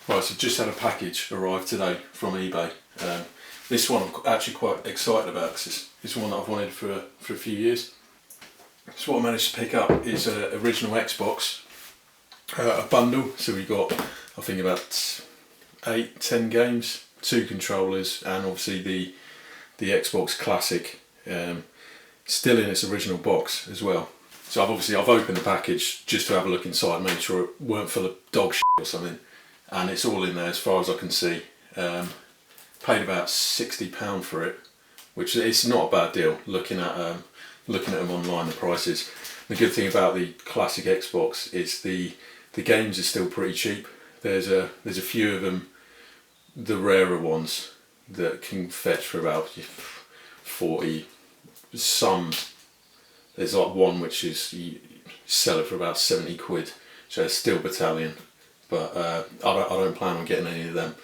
Right, so just had a package arrive today from eBay. This one I'm actually quite excited about because it's one that I've wanted for a few years. So what I managed to pick up is an original Xbox, a bundle. So we got, I think, about 8-10 games, 2 controllers, and obviously the Xbox Classic, still in its original box as well. So I've opened the package just to have a look inside, make sure it weren't full of dog shit or something, and it's all in there as far as I can see. Paid about £60 for it, which is not a bad deal. Looking at them online, the prices. The good thing about the classic Xbox is the games are still pretty cheap. There's a few of them, the rarer ones, that can fetch for about 40. Some, there's like one which is, you sell it for about 70 quid. So it's still Battalion, but I don't plan on getting any of them.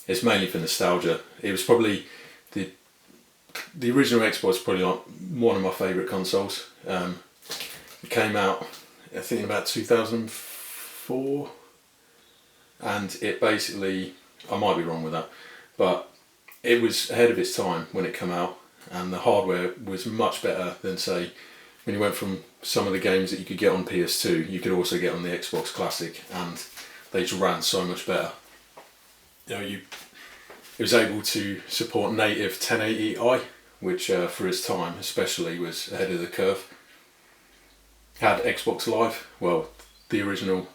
It's mainly for nostalgia. It was probably the original Xbox was probably like one of my favourite consoles. It came out, I think, in about 2004, and it basically, I might be wrong with that, but it was ahead of its time when it came out, and the hardware was much better than, say, when you went from some of the games that you could get on PS2, you could also get on the Xbox Classic, and they just ran so much better. You know, it was able to support native 1080i, which for its time especially was ahead of the curve. Had Xbox Live, well, the original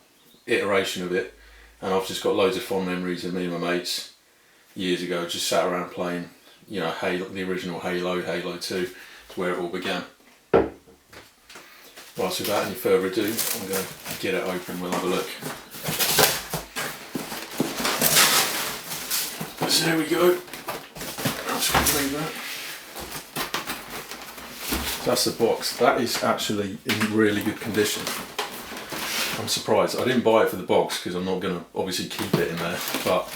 iteration of it, and I've just got loads of fond memories of me and my mates years ago just sat around playing, you know, the original Halo 2, is where it all began. Right, so without any further ado, I'm going to get it open, we'll have a look. So there we go. That's that. So that's the box. That is actually in really good condition. I'm surprised. I didn't buy it for the box because I'm not going to obviously keep it in there. But,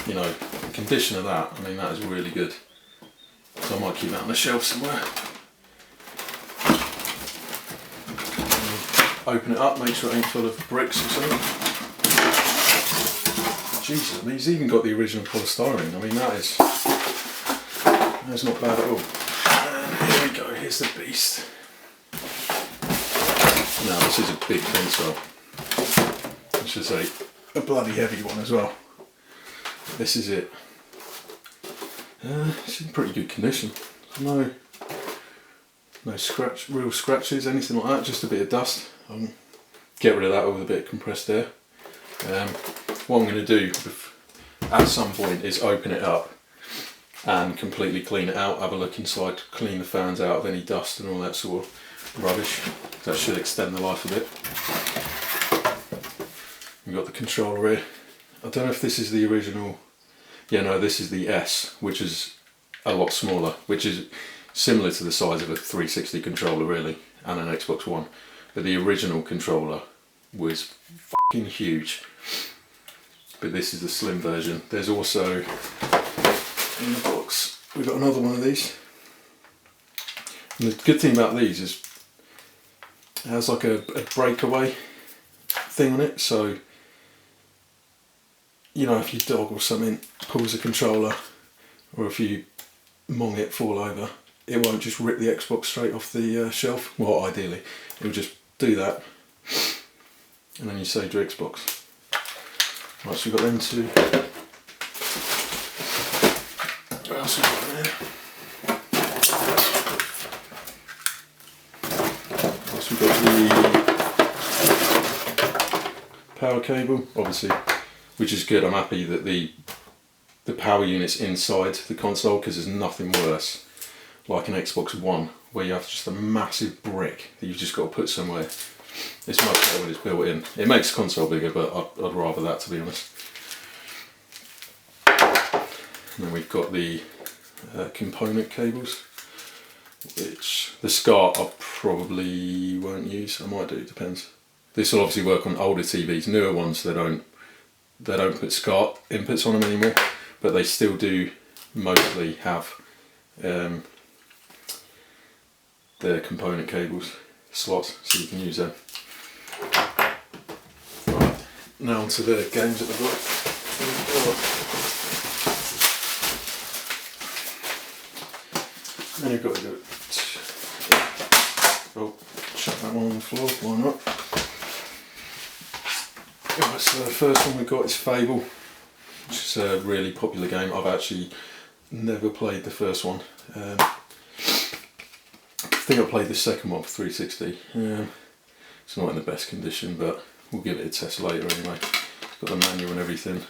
you know, the condition of that, I mean, that is really good. So I might keep that on the shelf somewhere. Open it up, make sure it ain't full of bricks or something. Jesus, I mean, he's even got the original polystyrene. I mean, that's not bad at all. And here we go, here's the beast. Now, this is a big console. I should say, a bloody heavy one as well. This is it. It's in pretty good condition. No real scratches, anything like that, just a bit of dust. Get rid of that with a bit of compressed air. What I'm going to do at some point is open it up and completely clean it out, have a look inside, clean the fans out of any dust and all that sort of rubbish. That should extend the life a bit. We've got the controller here. I don't know if this is the original. Yeah, no, this is the S, which is a lot smaller, which is similar to the size of a 360 controller really, and an Xbox One. But the original controller was fucking huge. But this is the slim version. There's also, in the box, we've got another one of these. And the good thing about these is it has like a breakaway thing on it, so you know, if your dog or something pulls the controller, or if you mong it fall over, it won't just rip the Xbox straight off the shelf. Well, ideally, it'll just do that, and then you saved your Xbox. Right, so we've got them two. What else have we got there? So we've got the power cable, obviously, which is good. I'm happy that the power unit's inside the console, because there's nothing worse like an Xbox One where you have just a massive brick that you've just got to put somewhere. It's much better when it's built in. It makes the console bigger, but I'd rather that, to be honest. And then we've got the component cables, which the SCART I probably won't use. I might do, it depends. This will obviously work on older TVs. Newer ones, they don't put SCART inputs on them anymore, but they still do mostly have their component cables slots, so you can use them. Right, now onto the games that I've got. Then you've got to do it. Oh, chuck that one on the floor, why not? Right, so the first one we've got is Fable, which is a really popular game. I've actually never played the first one. I think I played the second one for 360. It's not in the best condition, but we'll give it a test later anyway. It's got the manual and everything.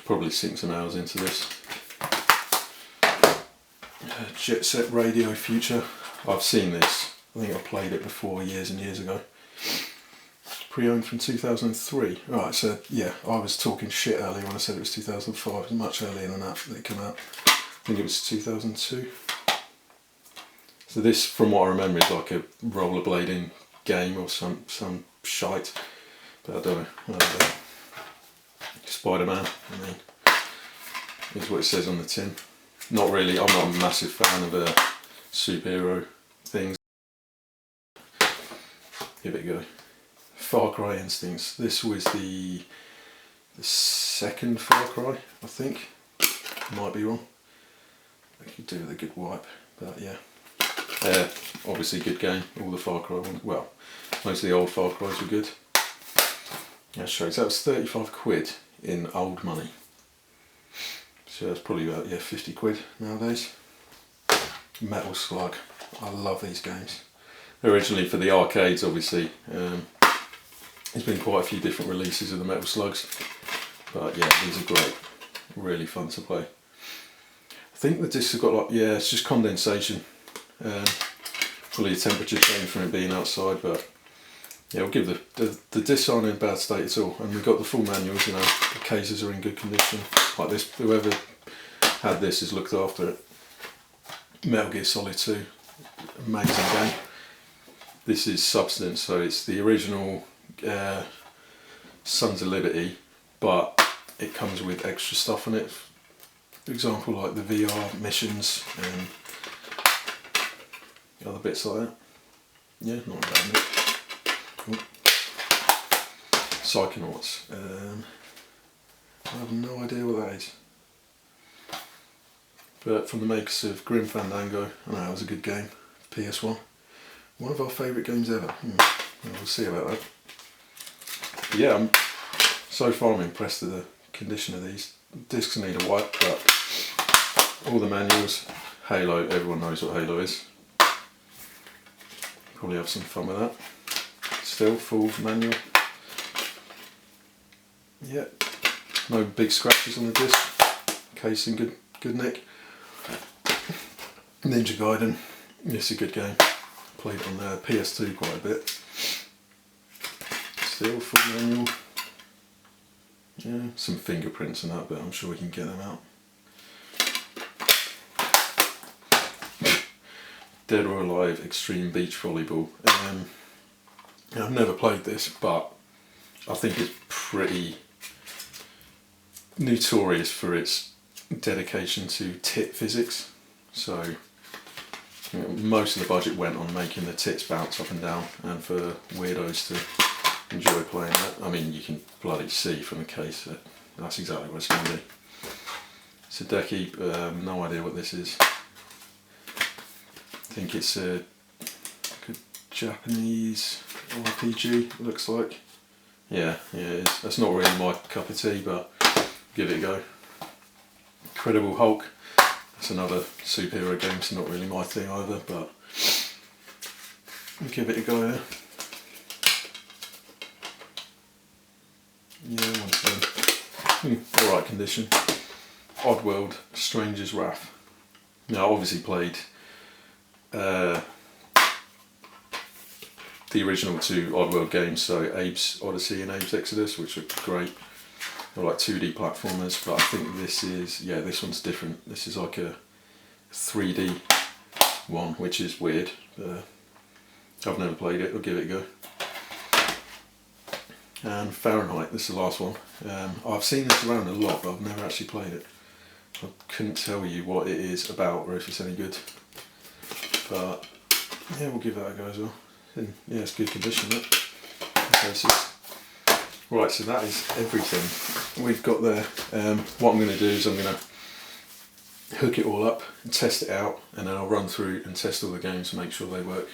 Probably sink some hours into this. Jet Set Radio Future. I've seen this. I think I played it before years and years ago. Pre-owned from 2003. Right, so yeah, I was talking shit earlier when I said it was 2005. It was much earlier than that it came out. I think it was 2002. So this, from what I remember, is like a rollerblading game or some shite. But I don't know. Spider-Man, I mean, is what it says on the tin. Not really, I'm not a massive fan of superhero things. Give it a go. Far Cry Instincts. This was the second Far Cry, I think. Might be wrong. I could do with a good wipe, but yeah. Obviously good game. All the Far Cry ones, well, most of the old Far Cries were good. Yeah, sure. So that was 35 quid in old money. So that's probably about 50 quid nowadays. Metal Slug. I love these games. Originally for the arcades, obviously. There's been quite a few different releases of the Metal Slugs, but yeah, these are great. Really fun to play. I think the discs have got like, yeah, it's just condensation. Probably a temperature change from it being outside, but yeah, we'll give the discs aren't in bad state at all, and we've got the full manuals. You know, the cases are in good condition. Like this, whoever had this has looked after it. Metal Gear Solid 2, amazing game. This is Substance, so it's the original Sons of Liberty, but it comes with extra stuff on it. For example, like the VR missions and other bits like that. Yeah, not a bad mix. Cool. Psychonauts. I have no idea what that is. But from the makers of Grim Fandango, I know it was a good game. PS1. One of our favourite games ever. We'll see about that. But yeah, so far I'm impressed with the condition of these. Discs need a wipe, but all the manuals. Halo, everyone knows what Halo is. Probably have some fun with that. Still full manual. Yeah, no big scratches on the disc. Case in good nick. Ninja Gaiden. It's a good game. Played it on the PS2 quite a bit. Still full manual. Yeah, some fingerprints and that, but I'm sure we can get them out. Dead or Alive Extreme Beach Volleyball. I've never played this, but I think it's pretty notorious for its dedication to tit physics. So most of the budget went on making the tits bounce up and down, and for weirdos to enjoy playing that. I mean, you can bloody see from the case that that's exactly what it's going to be. Sadeki, no idea what this is. I think it's a Japanese RPG, it looks like. Yeah, it is. That's not really my cup of tea, but give it a go. Incredible Hulk. That's another superhero game, it's not really my thing either, but give it a go. Yeah, once again. Alright condition. Oddworld, Stranger's Wrath. Now, I obviously played the original two Oddworld games, so Abe's Odyssey and Abe's Exodus, which are great. They're like 2D platformers, but I think this is, yeah, this one's different. This is like a 3D one, which is weird. I've never played it, I'll give it a go. And Fahrenheit, this is the last one. I've seen this around a lot, but I've never actually played it. I couldn't tell you what it is about or if it's any good. But yeah, we'll give that a go as well. And yeah, it's good condition, that. Okay, so Right, so that is everything we've got there. What I'm going to do is I'm going to hook it all up and test it out, and then I'll run through and test all the games and make sure they work.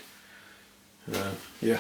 Yeah,